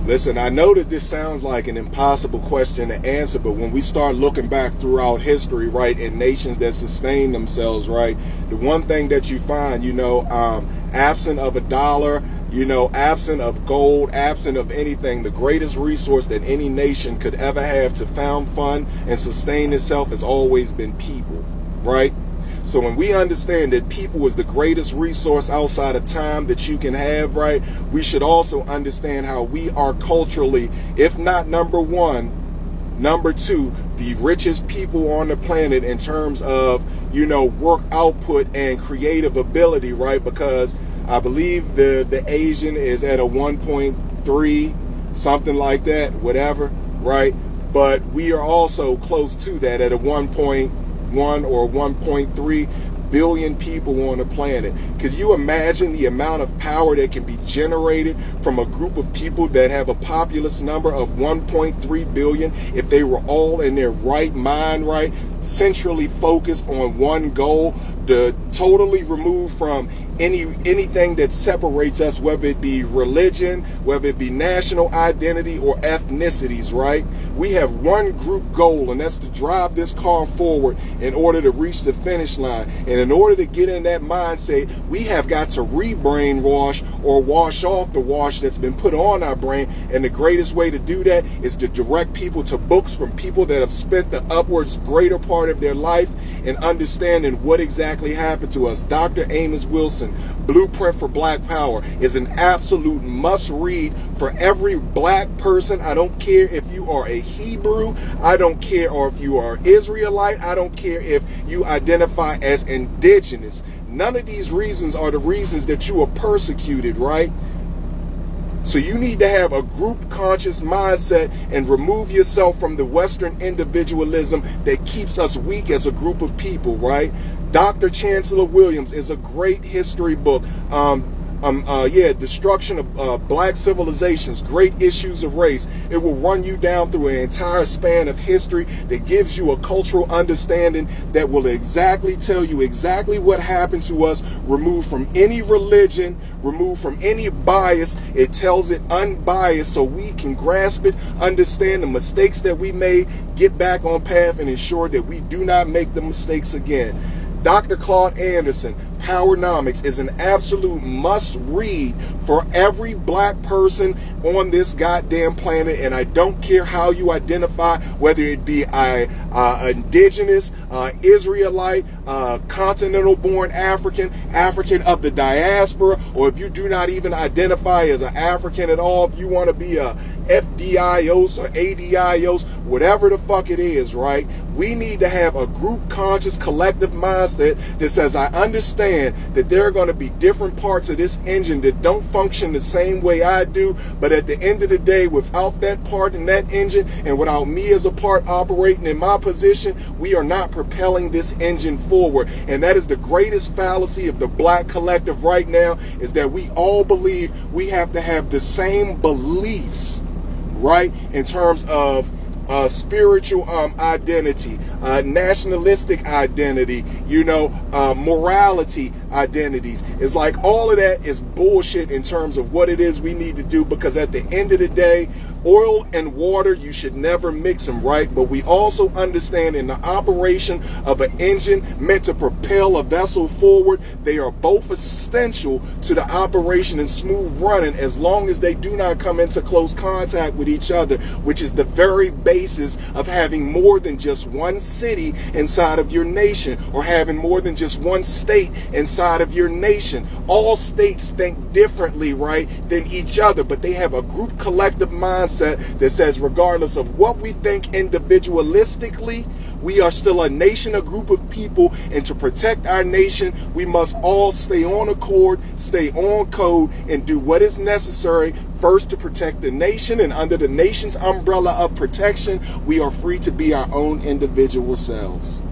Listen, I know that this sounds like an impossible question to answer, but when we start looking back throughout history, right, in nations that sustain themselves, right, the one thing that you find, absent of a dollar, absent of gold, absent of anything, the greatest resource that any nation could ever have to found, fund, and sustain itself has always been people, right? So when we understand that people is the greatest resource outside of time that you can have, right, we should also understand how we are culturally, if not number one, number two, the richest people on the planet in terms of, work output and creative ability, right? Because I believe the Asian is at a 1.3, something like that, whatever, right? But we are also close to that at a 1.1 or 1.3 billion people on the planet. Could you imagine the amount of power that can be generated from a group of people that have a populous number of 1.3 billion if they were all in their right mind, right? Centrally focused on one goal, to totally remove from anything that separates us, whether it be religion, whether it be national identity or ethnicities, right? We have one group goal, and that's to drive this car forward in order to reach the finish line. And in order to get in that mindset, we have got to re-brainwash or wash off the wash that's been put on our brain. And the greatest way to do that is to direct people to books from people that have spent the upwards greater part of their life in understanding what exactly happened to us. Dr. Amos Wilson, Blueprint for Black Power, is an absolute must read for every black person. I don't care if you are a Hebrew, I don't care or if you are Israelite, I don't care if you identify as indigenous. None of these reasons are the reasons that you are persecuted, right? So you need to have a group conscious mindset and remove yourself from the Western individualism that keeps us weak as a group of people, right? Dr. Chancellor Williams is a great history book. Destruction of Black Civilizations, Great Issues of Race. It will run you down through an entire span of history that gives you a cultural understanding that will exactly tell you exactly what happened to us, removed from any religion, removed from any bias. It tells it unbiased so we can grasp it, understand the mistakes that we made, get back on path, and ensure that we do not make the mistakes again. Dr. Claude Anderson, Powernomics, is an absolute must read for every black person on this goddamn planet, and I don't care how you identify, whether it be indigenous, Israelite, continental born African, African of the diaspora, or if you do not even identify as an African at all, if you want to be a FDIOS or ADIOS, whatever the fuck it is, right? We need to have a group conscious collective mindset that says, I understand that there are going to be different parts of this engine that don't function the same way I do, but at the end of the day, without that part in that engine and without me as a part operating in my position, we are not propelling this engine forward. And that is the greatest fallacy of the black collective right now, is that we all believe we have to have the same beliefs, right, in terms of spiritual identity, nationalistic identity, morality identities. It's like all of that is bullshit in terms of what it is we need to do, because at the end of the day, oil and water, you should never mix them, right? But we also understand in the operation of an engine meant to propel a vessel forward, they are both essential to the operation and smooth running, as long as they do not come into close contact with each other, which is the very basis of having more than just one city inside of your nation, or having more than just one state inside of your nation. All states think differently, right, than each other, but they have a group collective mindset that says, regardless of what we think individualistically, we are still a nation, a group of people, and to protect our nation, we must all stay on accord, stay on code, and do what is necessary first to protect the nation. And under the nation's umbrella of protection, we are free to be our own individual selves.